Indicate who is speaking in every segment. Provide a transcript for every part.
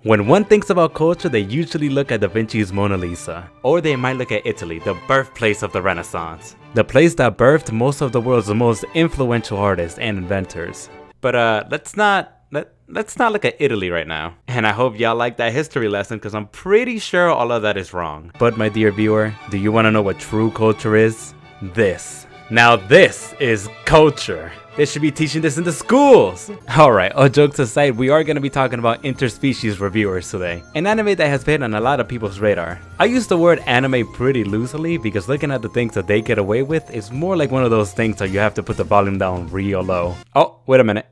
Speaker 1: When one thinks about culture, they usually look at Da Vinci's Mona Lisa. Or they might look at Italy, the birthplace of the Renaissance. The place that birthed most of the world's most influential artists and inventors. But let's not look at Italy right now. And I hope y'all like that history lesson because I'm pretty sure all of that is wrong. But my dear viewer, do you want to know what true culture is? This. Now this is culture. They should be teaching this in the schools! Alright, all jokes aside, we are going to be talking about Interspecies Reviewers today. An anime that has been on a lot of people's radar. I use the word anime pretty loosely because looking at the things that they get away with is more like one of those things that you have to put the volume down real low. Oh, wait a minute.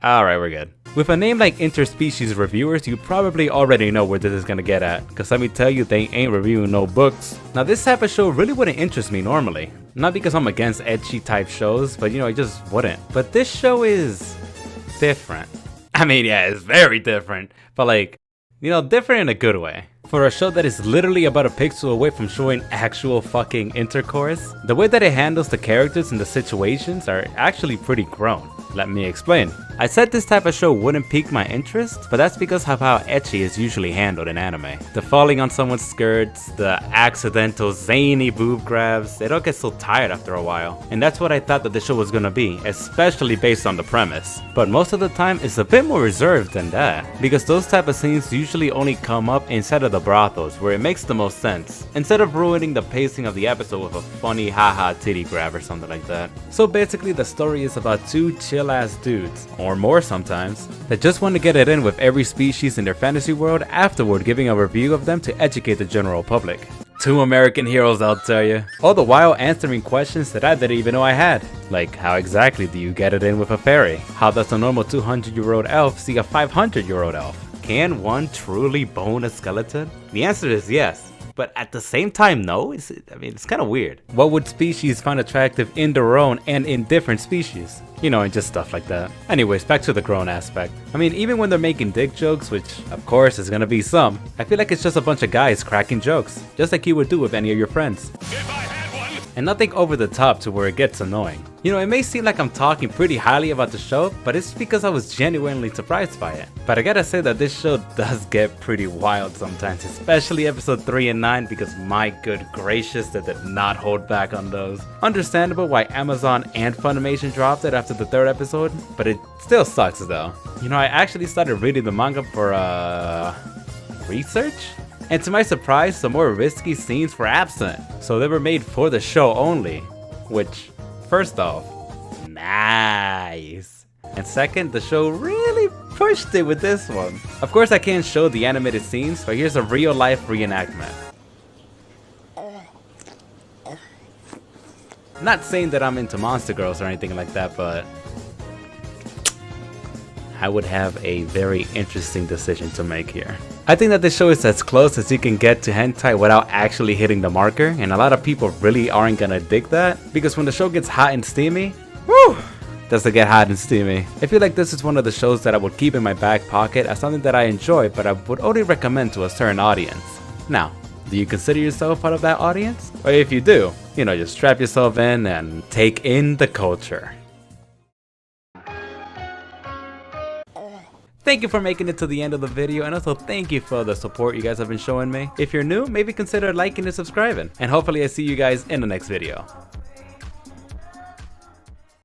Speaker 1: Alright, we're good. With a name like Interspecies Reviewers, you probably already know where this is gonna get at, cause let me tell you, they ain't reviewing no books. Now this type of show really wouldn't interest me normally. Not because I'm against ecchi type shows, but it just wouldn't. But this show is different. I mean, yeah, it's very different, but like, different in a good way. For a show that is literally about a pixel away from showing actual fucking intercourse, the way that it handles the characters and the situations are actually pretty grown. Let me explain. I said this type of show wouldn't pique my interest, but that's because of how ecchi is usually handled in anime. The falling on someone's skirts, the accidental zany boob grabs, they don't get so tired after a while. And that's what I thought that the show was gonna be, especially based on the premise. But most of the time it's a bit more reserved than that, because those type of scenes usually only come up inside of the brothels where it makes the most sense, instead of ruining the pacing of the episode with a funny haha titty grab or something like that. So basically the story is about two chill ass dudes, or more sometimes, that just want to get it in with every species in their fantasy world, afterward giving a review of them to educate the general public. Two American heroes, I'll tell you. All the while answering questions that I didn't even know I had. Like, how exactly do you get it in with a fairy? How does a normal 200-year-old elf see a 500-year-old elf? Can one truly bone a skeleton? The answer is yes. But at the same time, no? It's kind of weird. What would species find attractive in their own and in different species? And just stuff like that. Anyways, back to the grown aspect. Even when they're making dick jokes, which of course is gonna be some, I feel like it's just a bunch of guys cracking jokes, just like you would do with any of your friends. And nothing over the top to where it gets annoying. It may seem like I'm talking pretty highly about the show, but it's because I was genuinely surprised by it. But I gotta say that this show does get pretty wild sometimes, especially episode 3 and 9, because my good gracious, they did not hold back on those. Understandable why Amazon and Funimation dropped it after the 3rd episode, but it still sucks though. I actually started reading the manga for research? And to my surprise, some more risky scenes were absent, so they were made for the show only. Which, first off, nice. And second, the show really pushed it with this one. Of course I can't show the animated scenes, but here's a real life reenactment. Not saying that I'm into monster girls or anything like that, but I would have a very interesting decision to make here. I think that this show is as close as you can get to hentai without actually hitting the marker, and a lot of people really aren't gonna dig that, because when the show gets hot and steamy, woo! Does it get hot and steamy. I feel like this is one of the shows that I would keep in my back pocket as something that I enjoy, but I would only recommend to a certain audience. Now, do you consider yourself part of that audience? Or if you do, just strap yourself in and take in the culture. Thank you for making it to the end of the video, and also thank you for the support you guys have been showing me. If you're new, maybe consider liking and subscribing, and hopefully I see you guys in the next video.